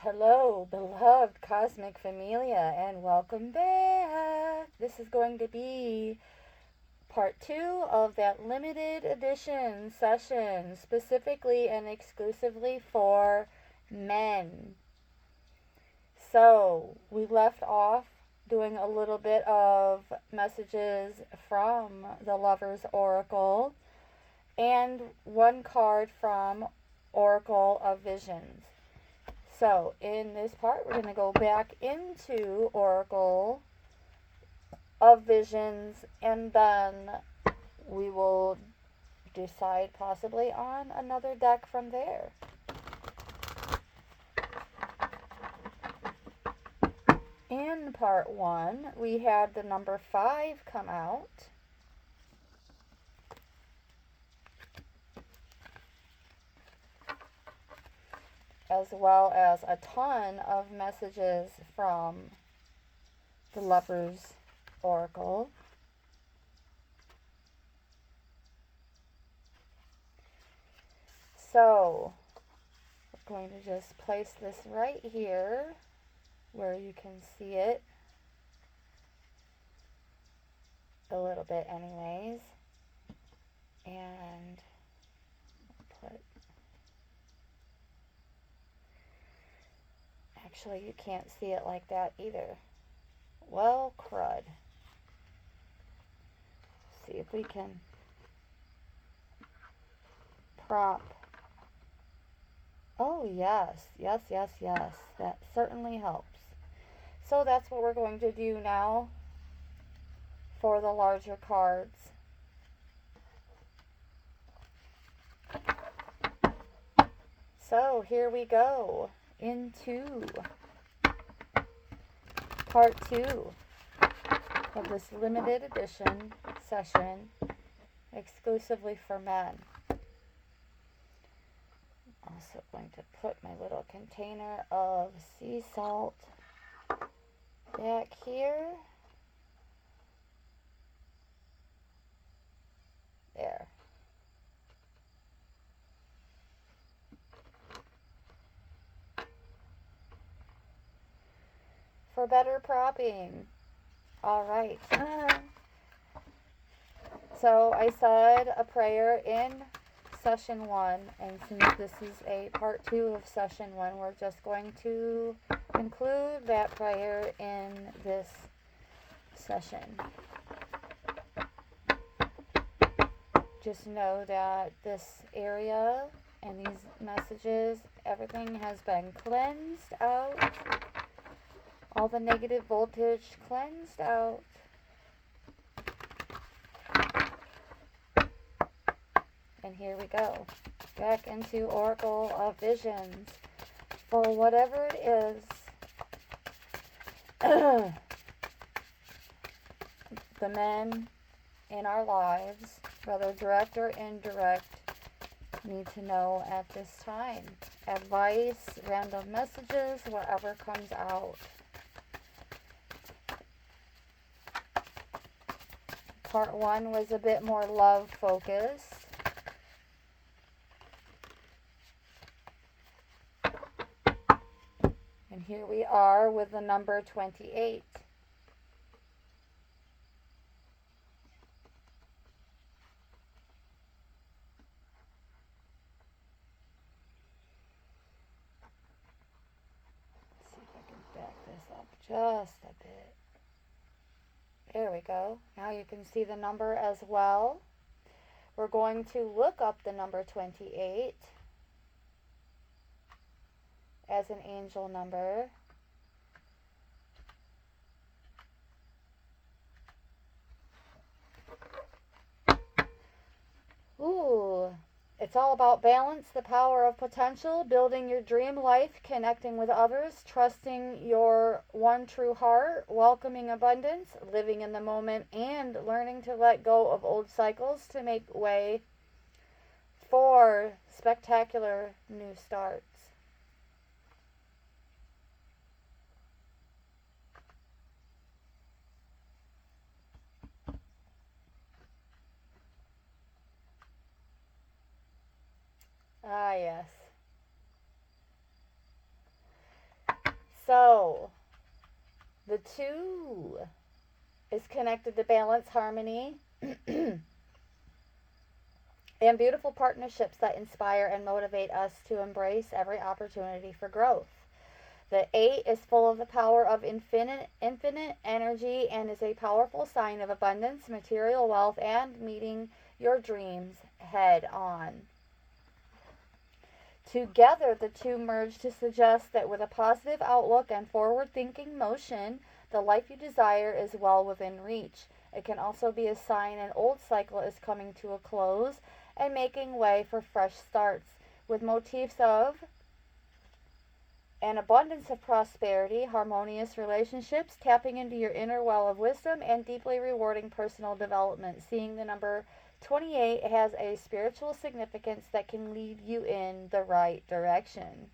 Hello, beloved cosmic familia, and welcome back. This is going to be part two of that limited edition session, specifically and exclusively for men. So, we left off doing a little bit of messages from the Lover's Oracle and one card from Oracle of Visions. So, in this part, we're going to go back into Oracle of Visions, and then we will decide possibly on another deck from there. In part one, we had the number 5 come out. As well as a ton of messages from the Lover's Oracle. So, we're going to just place this right here where you can see it a little bit anyways. And put... Actually, you can't see it like that either. Well, crud. See if we can prop. Oh, yes. Yes, yes, yes. That certainly helps. So that's what we're going to do now for the larger cards. So here we go into part 2 of this limited edition session exclusively for men. Also going to put my little container of sea salt back here. There. For better propping. Alright. So I said a prayer in session 1, and since this is a part 2 of session 1, we're just going to include that prayer in this session. Just know that this area and these messages, everything has been cleansed out. All the negative voltage cleansed out. And here we go. Back into Oracle of Visions. For whatever it is the men in our lives, whether direct or indirect, need to know at this time. Advice, random messages, whatever comes out. Part 1 was a bit more love focused. And here we are with the number 28. Let's see if I can back this up just a bit. There we go. Now you can see the number as well. We're going to look up the number 28 as an angel number. Ooh, it's all about balance, the power of potential, building your dream life, connecting with others, trusting your one true heart, welcoming abundance, living in the moment, and learning to let go of old cycles to make way for spectacular new starts. Ah, yes. So, the 2 is connected to balance, harmony, and beautiful partnerships that inspire and motivate us to embrace every opportunity for growth. The 8 is full of the power of infinite energy and is a powerful sign of abundance, material wealth, and meeting your dreams head on. Together, the 2 merge to suggest that with a positive outlook and forward-thinking motion, the life you desire is well within reach. It can also be a sign an old cycle is coming to a close and making way for fresh starts, with motifs of an abundance of prosperity, harmonious relationships, tapping into your inner well of wisdom, and deeply rewarding personal development. Seeing the number 28 has a spiritual significance that can lead you in the right direction.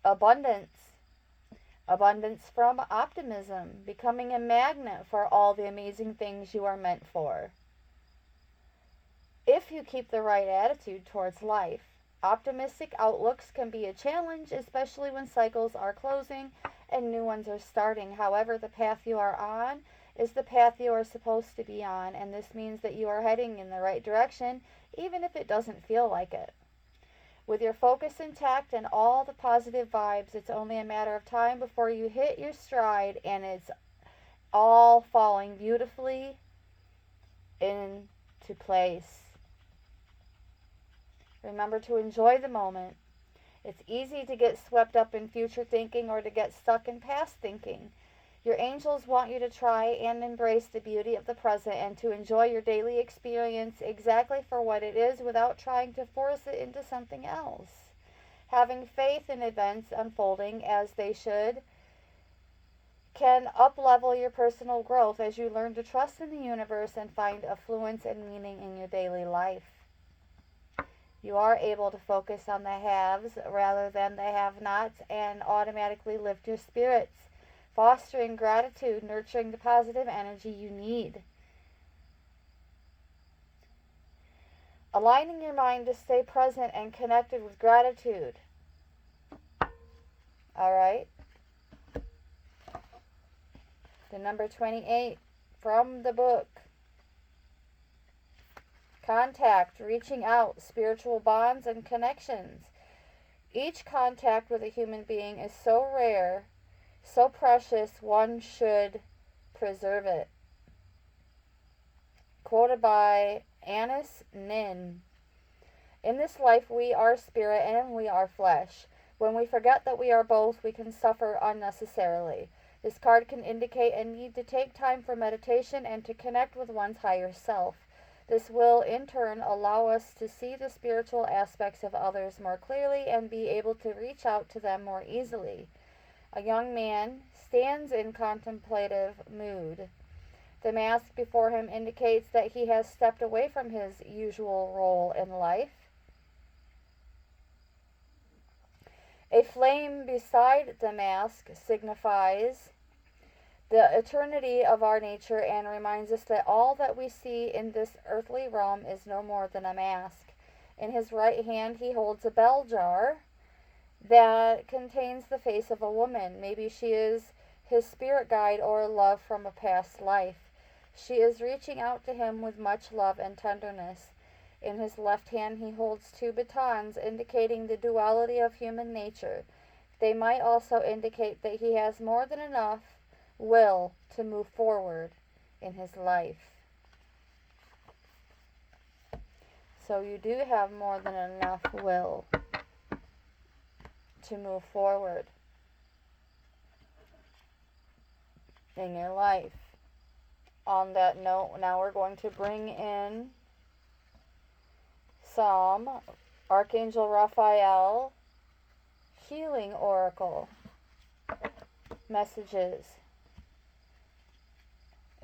Abundance. Abundance from optimism, becoming a magnet for all the amazing things you are meant for. If you keep the right attitude towards life, optimistic outlooks can be a challenge, especially when cycles are closing and new ones are starting. However, the path you are on is the path you are supposed to be on, and this means that you are heading in the right direction, even if it doesn't feel like it. With your focus intact and all the positive vibes, it's only a matter of time before you hit your stride and it's all falling beautifully into place. Remember to enjoy the moment. It's easy to get swept up in future thinking or to get stuck in past thinking. Your angels want you to try and embrace the beauty of the present and to enjoy your daily experience exactly for what it is without trying to force it into something else. Having faith in events unfolding as they should can up-level your personal growth as you learn to trust in the universe and find affluence and meaning in your daily life. You are able to focus on the haves rather than the have-nots and automatically lift your spirits, fostering gratitude, nurturing the positive energy you need. Aligning your mind to stay present and connected with gratitude. All right? The number 28 from the book. Contact, reaching out, spiritual bonds and connections. Each contact with a human being is so rare, so precious, one should preserve it. Quoted by Annis Nin. In this life we are spirit and we are flesh. When we forget that we are both, we can suffer unnecessarily. This card can indicate a need to take time for meditation and to connect with one's higher self. This will, in turn, allow us to see the spiritual aspects of others more clearly and be able to reach out to them more easily. A young man stands in contemplative mood. The mask before him indicates that he has stepped away from his usual role in life. A flame beside the mask signifies the eternity of our nature and reminds us that all that we see in this earthly realm is no more than a mask. In his right hand he holds a bell jar that contains the face of a woman. Maybe she is his spirit guide or love from a past life. She is reaching out to him with much love and tenderness. In his left hand he holds 2 batons, indicating the duality of human nature. They might also indicate that he has more than enough will to move forward in his life. So you do have more than enough will to move forward in your life. On that note, now we're going to bring in some Archangel Raphael Healing Oracle messages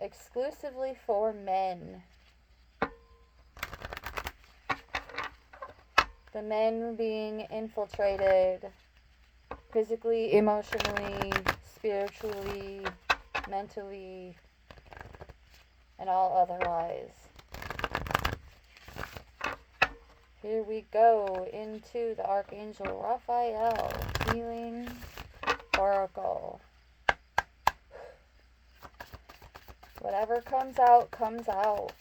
exclusively for men. The men being infiltrated physically, emotionally, spiritually, mentally, and all otherwise. Here we go into the Archangel Raphael Healing Oracle. Whatever comes out, comes out.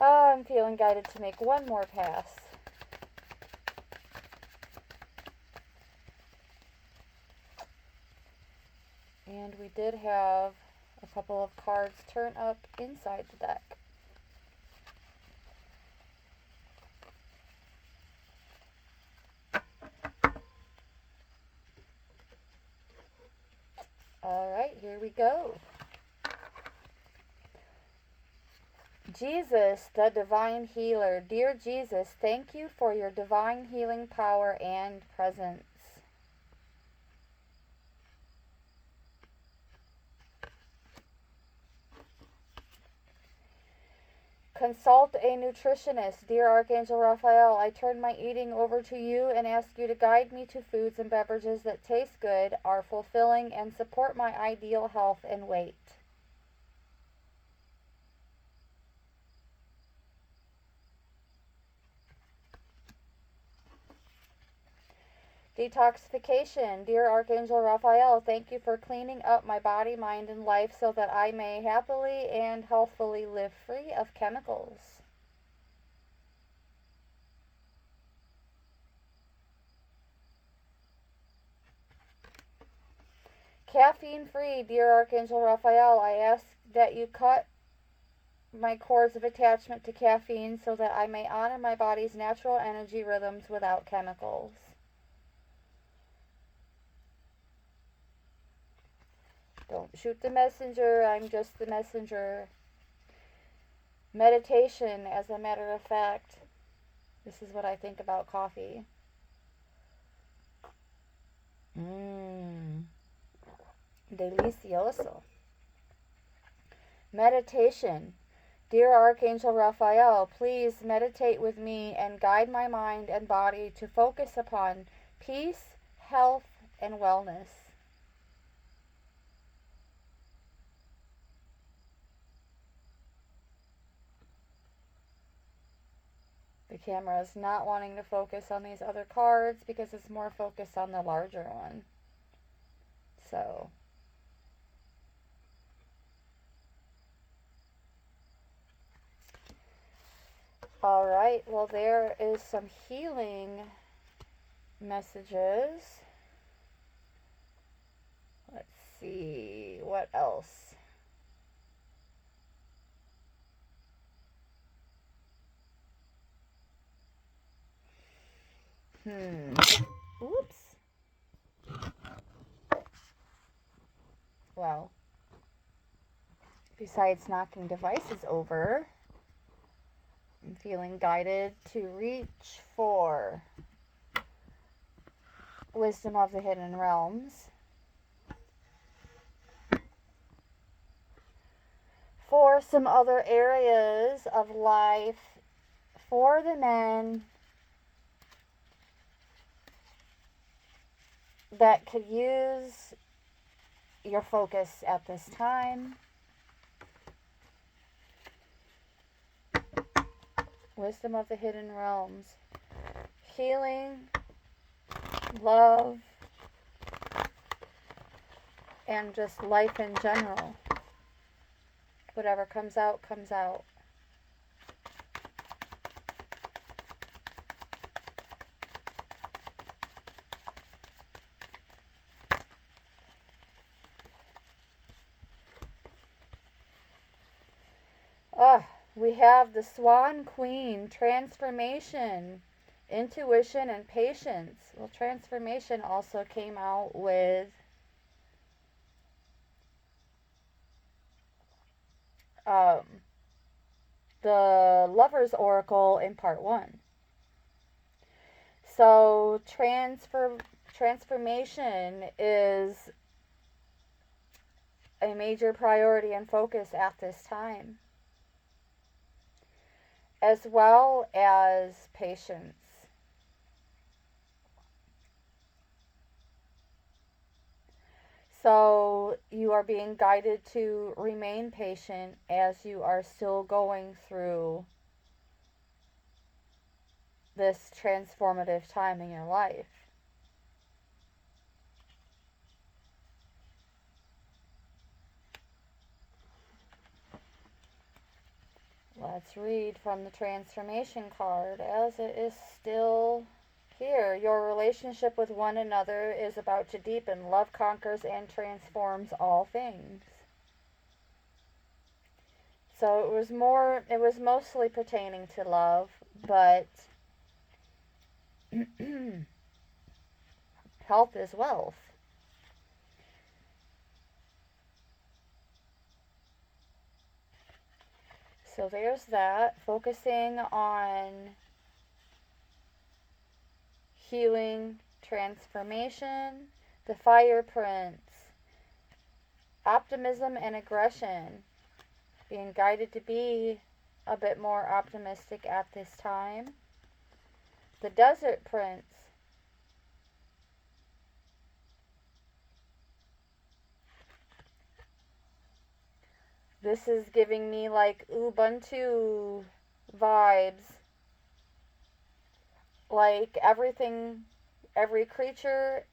I'm feeling guided to make one more pass. And we did have a couple of cards turn up inside the deck. Alright, here we go. Jesus, the divine healer. Dear Jesus, thank you for your divine healing power and presence. Consult a nutritionist. Dear Archangel Raphael, I turn my eating over to you and ask you to guide me to foods and beverages that taste good, are fulfilling, and support my ideal health and weight. Detoxification. Dear Archangel Raphael, thank you for cleaning up my body, mind, and life so that I may happily and healthfully live free of chemicals. Caffeine free. Dear Archangel Raphael, I ask that you cut my cords of attachment to caffeine so that I may honor my body's natural energy rhythms without chemicals. Don't shoot the messenger, I'm just the messenger. Meditation, as a matter of fact. This is what I think about coffee. Delicioso. Meditation. Dear Archangel Raphael, please meditate with me and guide my mind and body to focus upon peace, health, and wellness. The camera is not wanting to focus on these other cards because it's more focused on the larger one. So, alright, well, there is some healing messages. Let's see, what else? Oops. Well, besides knocking devices over, I'm feeling guided to reach for Wisdom of the Hidden Realms. For some other areas of life for the men that could use your focus at this time. Wisdom of the Hidden Realms. Healing, love, and just life in general. Whatever comes out, comes out. We have the Swan Queen, transformation, intuition, and patience. Well, transformation also came out with the Lover's Oracle in part 1. So transformation is a major priority and focus at this time. as well as patience. So you are being guided to remain patient as you are still going through this transformative time in your life. Let's read from the transformation card as it is still here. Your relationship with one another is about to deepen. Love conquers and transforms all things. So it was mostly pertaining to love, but health is wealth. So there's that. Focusing on healing, transformation, the fire prince, optimism and aggression. Being guided to be a bit more optimistic at this time. The desert prince. This is giving me like Ubuntu vibes. Like everything, every creature,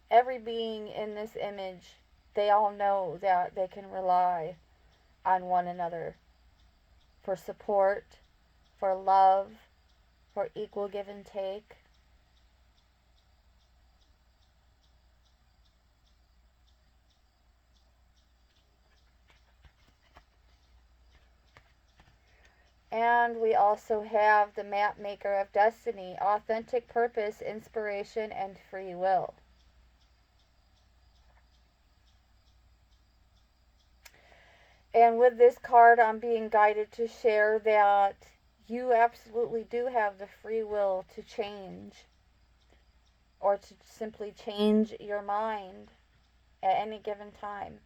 every being in this image, they all know that they can rely on one another for support, for love, for equal give and take. And we also have the map maker of destiny, authentic purpose, inspiration, and free will. And with this card, I'm being guided to share that you absolutely do have the free will to change or to simply change your mind at any given time.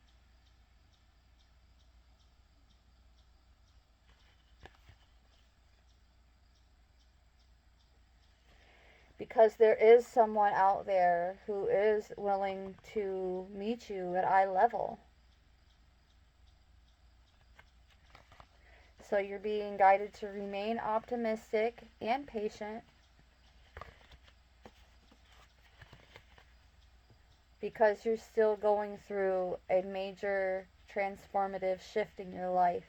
Because there is someone out there who is willing to meet you at eye level. So you're being guided to remain optimistic and patient because you're still going through a major transformative shift in your life.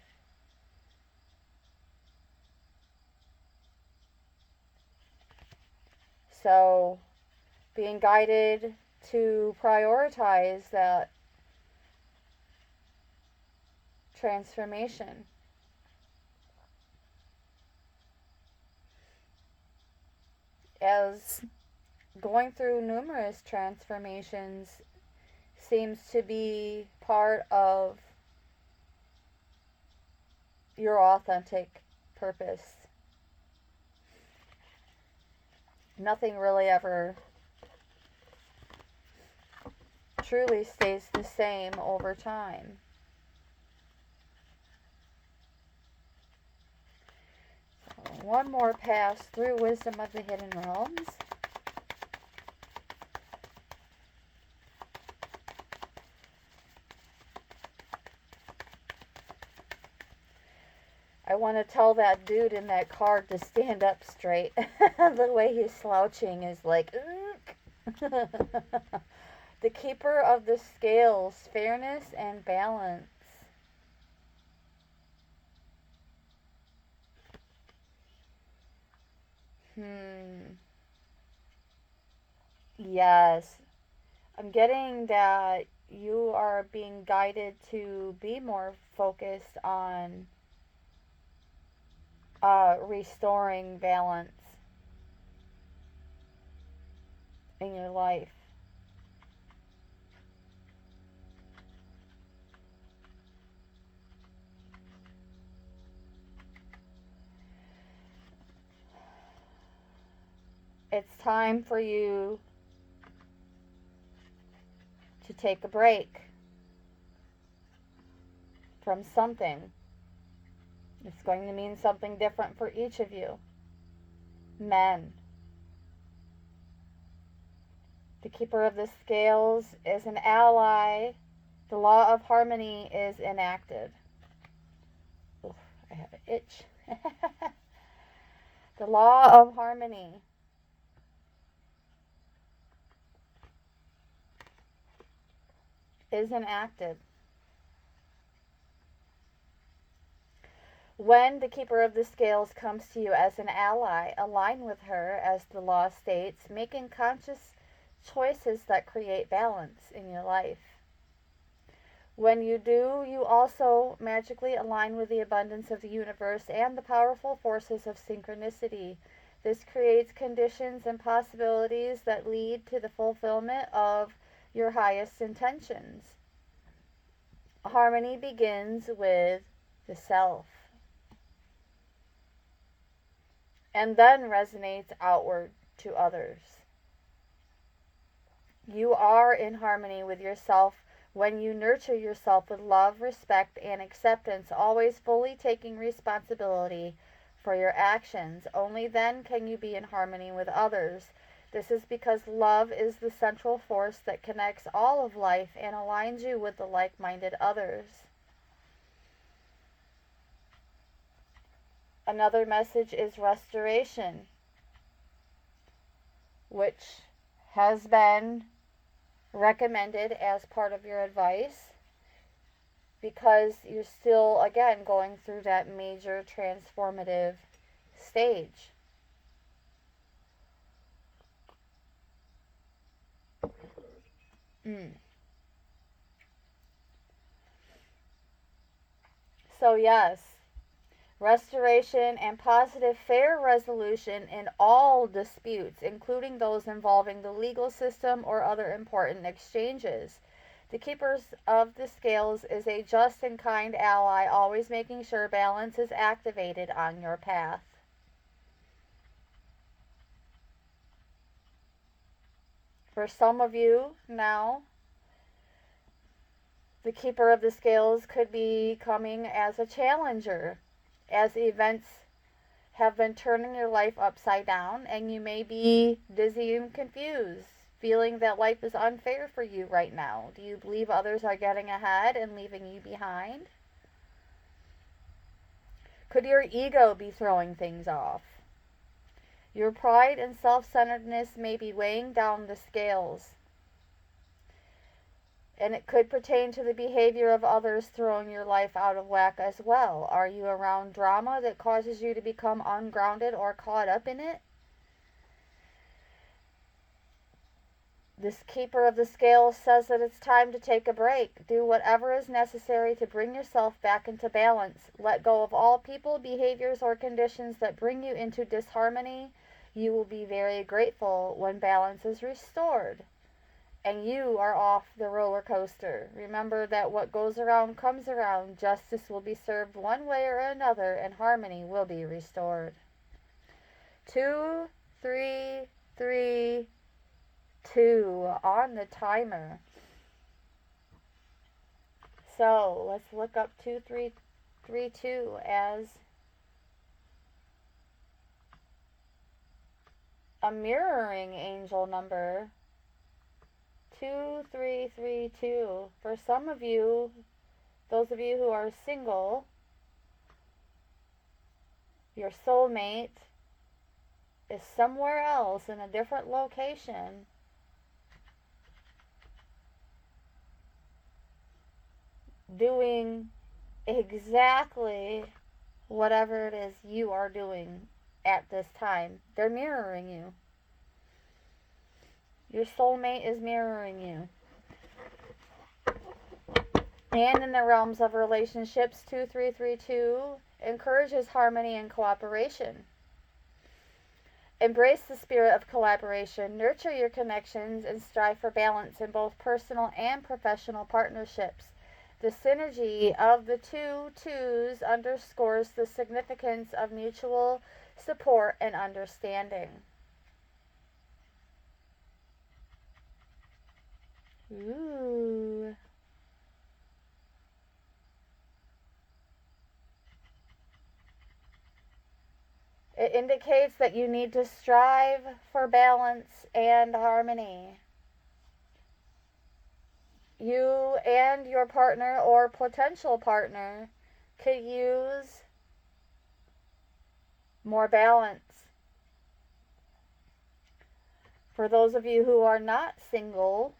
So being guided to prioritize that transformation. As going through numerous transformations seems to be part of your authentic purpose. Nothing really ever truly stays the same over time. So one more pass through Wisdom of the Hidden Realms. I want to tell that dude in that card to stand up straight. The way he's slouching is like, the keeper of the scales, fairness and balance. Yes. I'm getting that you are being guided to be more focused on restoring balance in your life. It's time for you to take a break from something. It's going to mean something different for each of you. Men. The keeper of the scales is an ally. The law of harmony is enacted. Oof, I have an itch. The law of harmony is enacted. When the keeper of the scales comes to you as an ally, align with her, as the law states, making conscious choices that create balance in your life. When you do, you also magically align with the abundance of the universe and the powerful forces of synchronicity. This creates conditions and possibilities that lead to the fulfillment of your highest intentions. Harmony begins with the self and then resonates outward to others. You are in harmony with yourself when you nurture yourself with love, respect, and acceptance, always fully taking responsibility for your actions. Only then can you be in harmony with others. This is because love is the central force that connects all of life and aligns you with the like-minded others. Another message is restoration, which has been recommended as part of your advice because you're still, again, going through that major transformative stage. So, yes, restoration and positive fair resolution in all disputes, including those involving the legal system or other important exchanges. The keepers of the scales is a just and kind ally, always making sure balance is activated on your path. For some of you now, the keeper of the scales could be coming as a challenger, as events have been turning your life upside down, and you may be dizzy and confused, feeling that life is unfair for you right now. Do you believe others are getting ahead and leaving you behind? Could your ego be throwing things off? Your pride and self-centeredness may be weighing down the scales, and it could pertain to the behavior of others throwing your life out of whack as well. Are you around drama that causes you to become ungrounded or caught up in it? This keeper of the scales says that it's time to take a break. Do whatever is necessary to bring yourself back into balance. Let go of all people, behaviors, or conditions that bring you into disharmony. You will be very grateful when balance is restored and you are off the roller coaster. Remember that what goes around comes around. Justice will be served one way or another, and harmony will be restored. 2, 3, 3, 2 on the timer. So let's look up 2, 3, 3, 2 as a mirroring angel number. 2, 3, 3, 2. For some of you, those of you who are single, your soulmate is somewhere else in a different location, doing exactly whatever it is you are doing at this time. They're mirroring you. Your soulmate is mirroring you. And in the realms of relationships, 2332 encourages harmony and cooperation. Embrace the spirit of collaboration, nurture your connections, and strive for balance in both personal and professional partnerships. The synergy of the two twos underscores the significance of mutual support and understanding. Ooh. It indicates that you need to strive for balance and harmony. You and your partner or potential partner could use more balance. For those of you who are not single,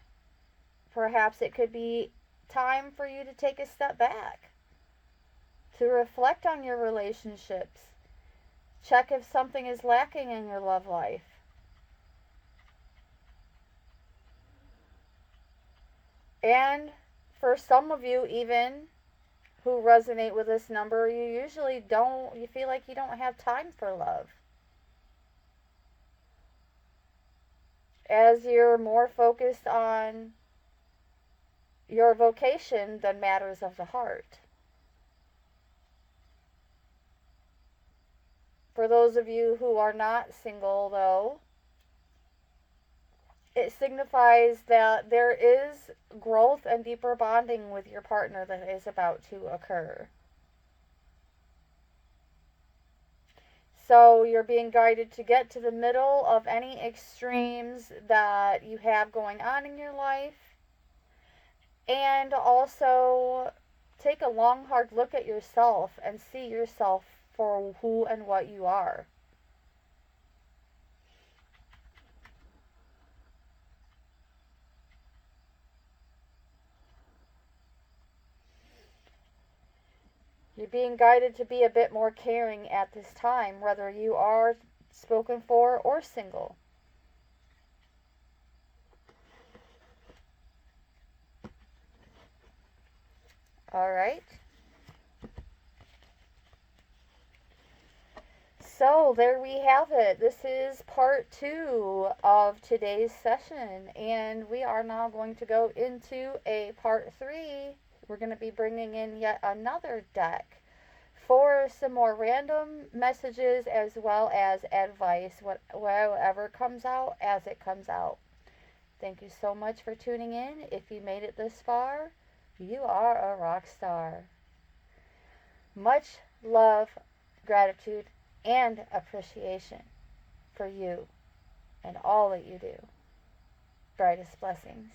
perhaps it could be time for you to take a step back, to reflect on your relationships, check if something is lacking in your love life. And for some of you, even who resonate with this number, you feel like you don't have time for love, as you're more focused on your vocation than matters of the heart. For those of you who are not single, though, it signifies that there is growth and deeper bonding with your partner that is about to occur. So you're being guided to get to the middle of any extremes that you have going on in your life, and also take a long, hard look at yourself and see yourself for who and what you are. You're being guided to be a bit more caring at this time, whether you are spoken for or single. All right. So there we have it. This is part 2 of today's session, and we are now going to go into a part 3. We're going to be bringing in yet another deck for some more random messages as well as advice, whatever comes out as it comes out. Thank you so much for tuning in. If you made it this far, you are a rock star. Much love, gratitude, and appreciation for you and all that you do. Brightest blessings.